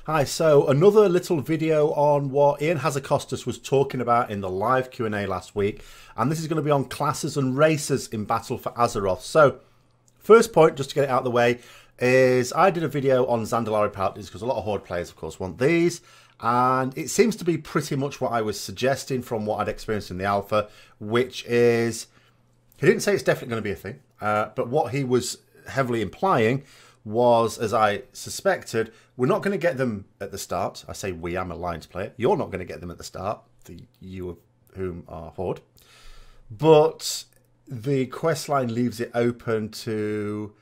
Hi, so another little video on what Ian Hazakostas was talking about in the live Q&A last week, and this is going to be on classes and races in Battle for Azeroth. So, first point, just to get it out of the way, is I did a video on Zandalari Paladins because a lot of Horde players, of course, want these, and it seems to be pretty much what I was suggesting from what I'd experienced in the alpha, which is, he didn't say it's definitely going to be a thing, but what he was heavily implying was, as I suspected, we're not going to get them at the start. I say we, I'm a Alliance player. You're not going to get them at the start, you of whom are Horde. But the questline leaves it open to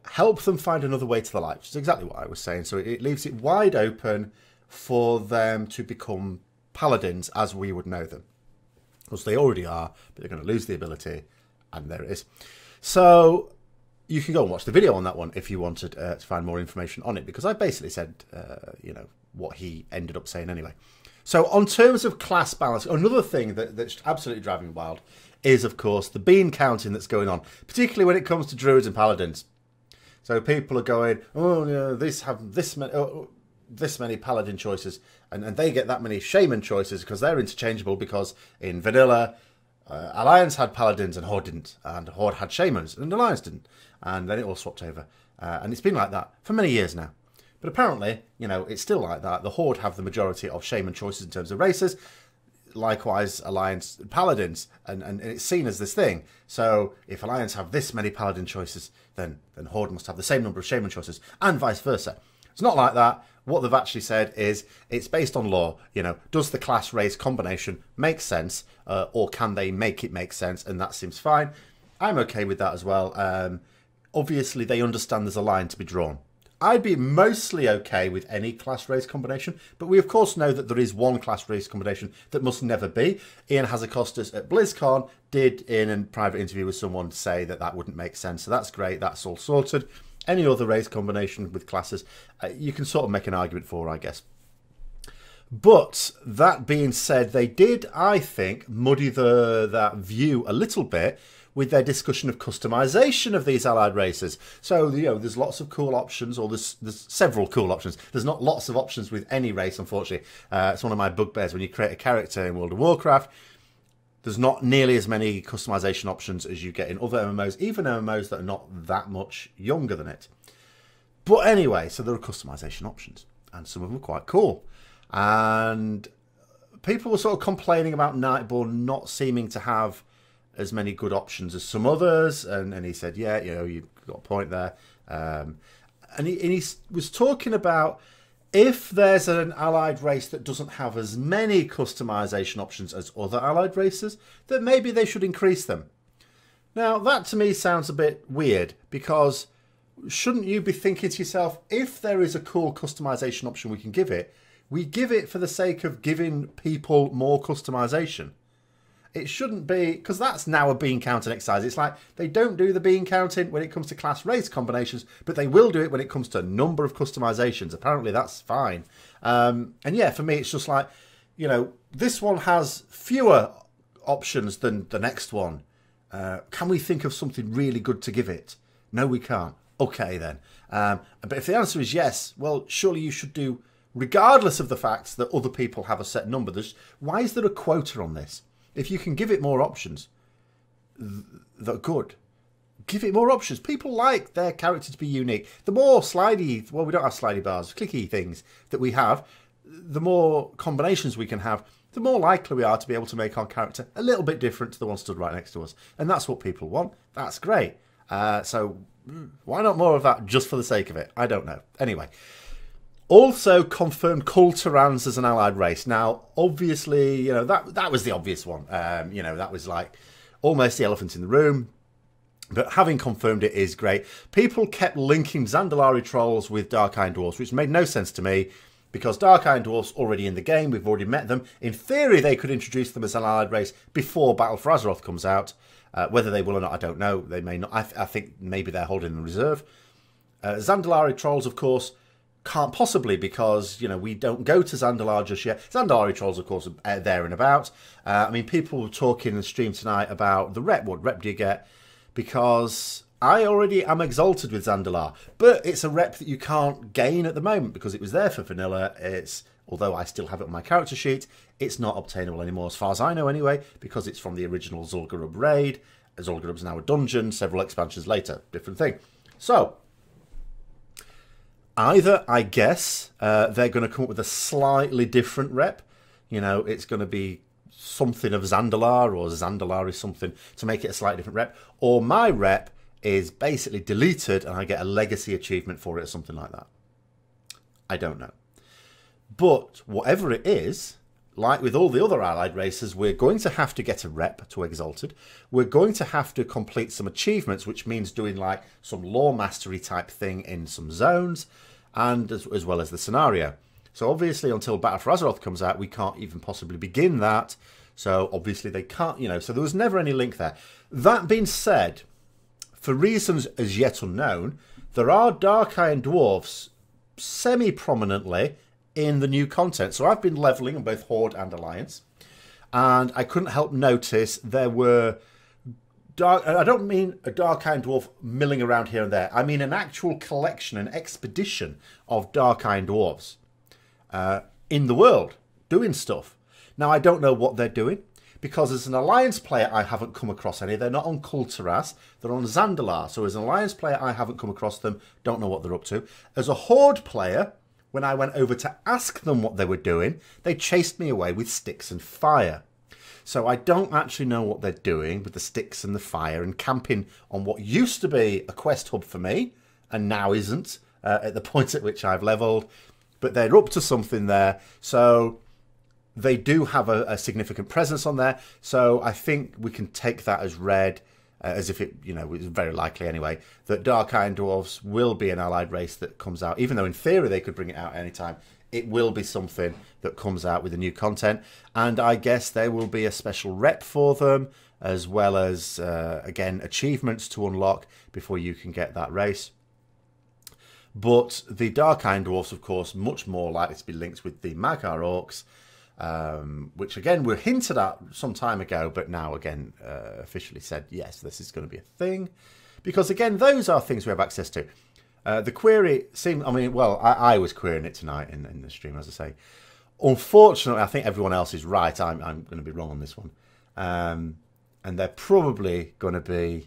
help them find another way to the light, which is exactly what I was saying. So it leaves it wide open for them to become Paladins as we would know them. Because they already are, but they're going to lose the ability, and there it is. So you can go and watch the video on that one if you wanted to find more information on it, because I basically said, what he ended up saying anyway. So on terms of class balance, another thing that's absolutely driving me wild is, of course, the bean counting that's going on, particularly when it comes to Druids and Paladins. So people are going, oh, yeah, these have this many Paladin choices, and they get that many Shaman choices because they're interchangeable, because in vanilla, Alliance had Paladins and Horde didn't, and Horde had Shamans and Alliance didn't, and then it all swapped over, and it's been like that for many years now. But apparently, it's still like that. The Horde have the majority of Shaman choices in terms of races, likewise Alliance Paladins, and it's seen as this thing. So if Alliance have this many Paladin choices, then Horde must have the same number of Shaman choices, and vice versa. It's not like that. What they've actually said is it's based on lore. Does the class race combination make sense, or can they make it make sense? And that seems fine. I'm okay with that as well. Obviously, they understand there's a line to be drawn. I'd be mostly okay with any class race combination, but we of course know that there is one class race combination that must never be. Ian Hazakostas at BlizzCon did, in a private interview with someone, say that wouldn't make sense. So that's great. That's all sorted. Any other race combination with classes, you can sort of make an argument for, I guess. But that being said, they did, I think, muddy that view a little bit with their discussion of customization of these allied races. So, there's lots of cool options, or there's several cool options. There's not lots of options with any race, unfortunately. It's one of my bugbears when you create a character in World of Warcraft. There's not nearly as many customization options as you get in other MMOs, even MMOs that are not that much younger than it. But anyway, so there are customization options, and some of them are quite cool. And people were sort of complaining about Nightborne not seeming to have as many good options as some others, and he said, yeah, you've got a point there. And he was talking about, if there's an allied race that doesn't have as many customization options as other allied races, then maybe they should increase them. Now, that to me sounds a bit weird, because shouldn't you be thinking to yourself, if there is a cool customization option we give it for the sake of giving people more customization. It shouldn't be, because that's now a bean counting exercise. It's like they don't do the bean counting when it comes to class race combinations, but they will do it when it comes to number of customizations. Apparently that's fine. And yeah, for me, it's just like, this one has fewer options than the next one. Can we think of something really good to give it? No, we can't. Okay, then. But if the answer is yes, well, surely you should do, regardless of the fact that other people have a set number. Why is there a quota on this? If you can give it more options, that are good. Give it more options. People like their character to be unique. The more slidey, well, we don't have slidey bars, clicky things that we have, the more combinations we can have, the more likely we are to be able to make our character a little bit different to the one stood right next to us. And that's what people want. That's great. So why not more of that just for the sake of it? I don't know. Anyway. Also confirmed Kulturans as an allied race. Now, obviously, that was the obvious one. That was like almost the elephant in the room. But having confirmed it is great. People kept linking Zandalari trolls with Dark Iron Dwarfs, which made no sense to me, because Dark Iron Dwarfs already in the game. We've already met them. In theory, they could introduce them as an allied race before Battle for Azeroth comes out. Whether they will or not, I don't know. They may not. I think maybe they're holding in reserve. Zandalari trolls, of course, can't possibly, because, we don't go to Zandalar just yet. Zandalari trolls, of course, are there and about. People were talking in the stream tonight about the rep. What rep do you get? Because I already am exalted with Zandalar, but it's a rep that you can't gain at the moment because it was there for vanilla. Although I still have it on my character sheet, it's not obtainable anymore as far as I know anyway, because it's from the original Zul'Gurub raid. Zul'Gurub's now a dungeon, several expansions later, different thing. So, either, I guess, they're going to come up with a slightly different rep. You know, it's going to be something of Zandalar, or Zandalar is something to make it a slightly different rep, or my rep is basically deleted and I get a legacy achievement for it or something like that. I don't know. But whatever it is, like with all the other allied races, we're going to have to get a rep to Exalted. We're going to have to complete some achievements, which means doing like some lore mastery type thing in some zones, and as well as the scenario. So obviously until Battle for Azeroth comes out, we can't even possibly begin that. So obviously they can't, you know, so there was never any link there. That being said, for reasons as yet unknown, there are Dark Iron Dwarfs semi-prominently in the new content. So I've been leveling on both Horde and Alliance, and I couldn't help notice there were I don't mean a Dark Iron Dwarf milling around here and there. I mean an actual collection, an expedition of Dark Iron Dwarves in the world doing stuff. Now I don't know what they're doing, because as an Alliance player I haven't come across any. They're not on Kulturas, they're on Zandalar. So as an Alliance player I haven't come across them, don't know what they're up to. As a Horde player, when I went over to ask them what they were doing, they chased me away with sticks and fire. So I don't actually know what they're doing with the sticks and the fire and camping on what used to be a quest hub for me and now isn't at the point at which I've leveled. But they're up to something there. So they do have a significant presence on there. So I think we can take that as read, as if it, you know, it's very likely anyway, that Dark Iron Dwarves will be an allied race that comes out. Even though in theory they could bring it out anytime, it will be something that comes out with the new content. And I guess there will be a special rep for them, as well as, again, achievements to unlock before you can get that race. But the Dark Iron Dwarfs, of course, much more likely to be linked with the Magar Orcs, which, again, were hinted at some time ago, but now, again, officially said, yes, this is going to be a thing. Because, again, those are things we have access to. The query seemed, I mean, well, I was querying it tonight in the stream, as I say. Unfortunately, I think everyone else is right. I'm going to be wrong on this one. And they're probably going to be,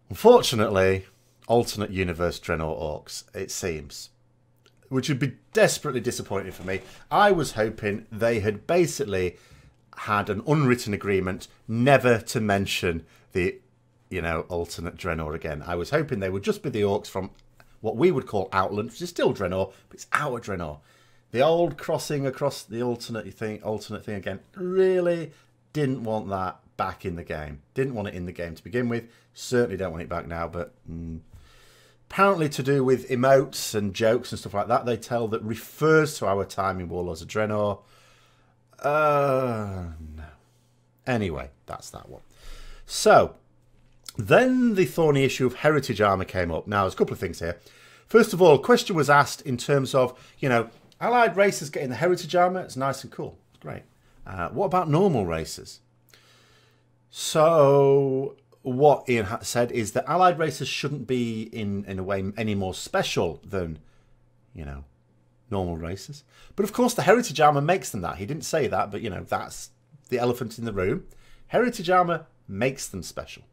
unfortunately, alternate universe Draenor Orcs, it seems. Which would be desperately disappointing for me. I was hoping they had basically had an unwritten agreement never to mention the, you know, alternate Draenor again. I was hoping they would just be the orcs from what we would call Outland, which is still Draenor, but it's our Draenor. The old crossing across the alternate thing again. Really didn't want that back in the game. Didn't want it in the game to begin with. Certainly don't want it back now, but apparently to do with emotes and jokes and stuff like that, they tell that refers to our time in Warlords of Draenor. No. Anyway, that's that one. So, then the thorny issue of heritage armour came up. Now, there's a couple of things here. First of all, a question was asked in terms of, you know, allied races getting the heritage armour. It's nice and cool. It's great. What about normal races? So, what Ian said is that allied races shouldn't be, in a way, any more special than, you know, normal races. But, of course, the heritage armour makes them that. He didn't say that, but, you know, that's the elephant in the room. Heritage armour makes them special.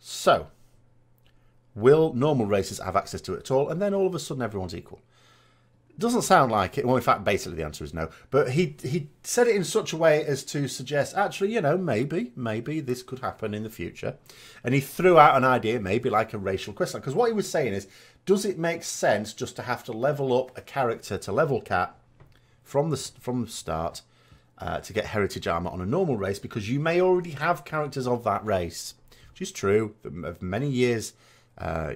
So, will normal races have access to it at all? And then all of a sudden everyone's equal. Doesn't sound like it. Well, in fact, basically the answer is no. But he said it in such a way as to suggest, actually, you know, maybe this could happen in the future. And he threw out an idea, maybe like a racial question. Because what he was saying is, does it make sense just to have to level up a character to level cap from the start to get heritage armor on a normal race? Because you may already have characters of that race, which is true of many years,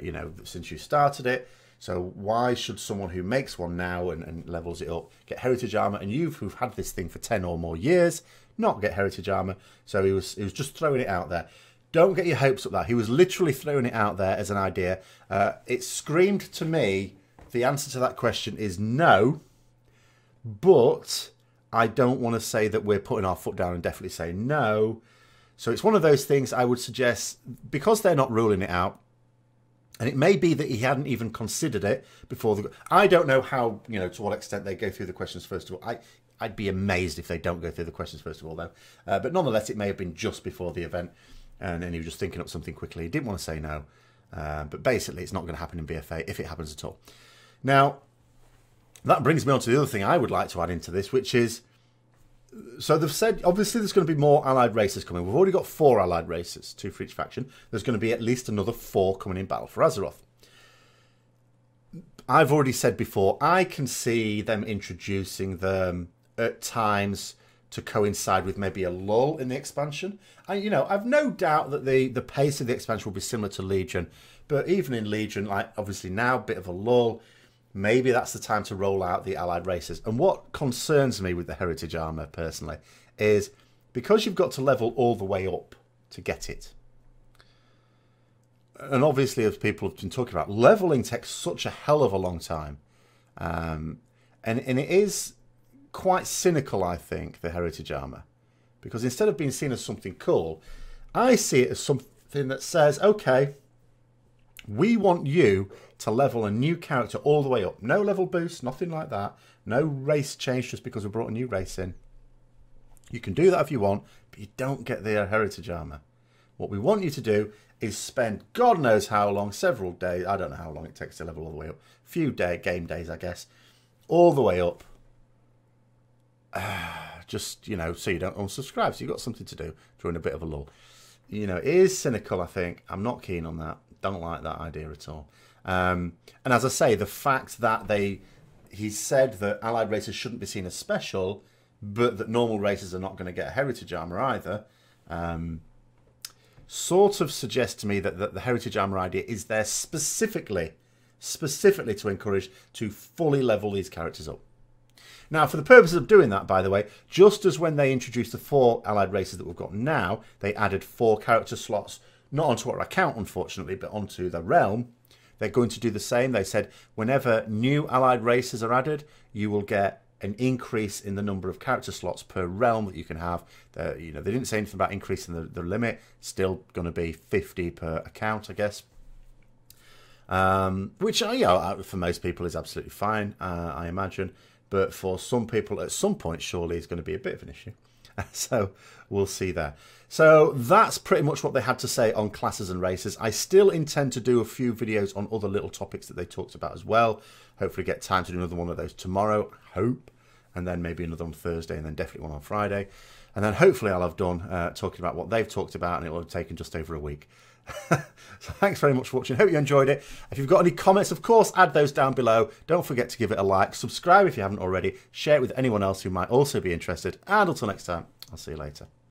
you know, since you started it. So why should someone who makes one now and levels it up get heritage armor, and who've had this thing for 10 or more years not get heritage armor? So he was just throwing it out there. Don't get your hopes up that. He was literally throwing it out there as an idea. It screamed to me, the answer to that question is no, but I don't want to say that we're putting our foot down and definitely say no. So it's one of those things I would suggest, because they're not ruling it out, and it may be that he hadn't even considered it before. I don't know how, to what extent they go through the questions first of all. I'd be amazed if they don't go through the questions first of all, though. But nonetheless, it may have been just before the event, and he was just thinking up something quickly. He didn't want to say no. But basically, it's not going to happen in BFA, if it happens at all. Now, that brings me on to the other thing I would like to add into this, which is, so they've said, obviously, there's going to be more allied races coming. We've already got 4 allied races, 2 for each faction. There's going to be at least another 4 coming in Battle for Azeroth. I've already said before, I can see them introducing them at times to coincide with maybe a lull in the expansion. And, I've no doubt that the pace of the expansion will be similar to Legion. But even in Legion, like, obviously now, a bit of a lull. Maybe that's the time to roll out the allied races. And what concerns me with the heritage armor, personally, is because you've got to level all the way up to get it. And obviously, as people have been talking about, leveling takes such a hell of a long time. And it is quite cynical, I think, the heritage armor. Because instead of being seen as something cool, I see it as something that says, okay, we want you to level a new character all the way up. No level boost, nothing like that. No race change just because we brought a new race in. You can do that if you want, but you don't get the heritage armor. What we want you to do is spend God knows how long, several days. I don't know how long it takes to level all the way up. A few game days, I guess. All the way up. Just, so you don't unsubscribe. So you've got something to do during a bit of a lull. It is cynical, I think. I'm not keen on that. Don't like that idea at all. And as I say, the fact that he said that allied races shouldn't be seen as special, but that normal races are not going to get a heritage armor either, sort of suggests to me that the heritage armor idea is there specifically to encourage to fully level these characters up. Now, for the purposes of doing that, by the way, just as when they introduced the 4 allied races that we've got now, they added 4 character slots, not onto our account, unfortunately, but onto the realm. They're going to do the same. They said whenever new allied races are added, you will get an increase in the number of character slots per realm that you can have. They didn't say anything about increasing the limit. It's still going to be 50 per account, I guess. Which, for most people is absolutely fine, I imagine. But for some people, at some point, surely is going to be a bit of an issue. So we'll see there. So that's pretty much what they had to say on classes and races. I still intend to do a few videos on other little topics that they talked about as well. Hopefully get time to do another one of those tomorrow, I hope. And then maybe another on Thursday, and then definitely one on Friday. And then hopefully I'll have done talking about what they've talked about, and it will have taken just over a week. So thanks very much for watching. Hope you enjoyed it. If you've got any comments, of course, add those down below. Don't forget to give it a like. Subscribe if you haven't already. Share it with anyone else who might also be interested. And until next time, I'll see you later.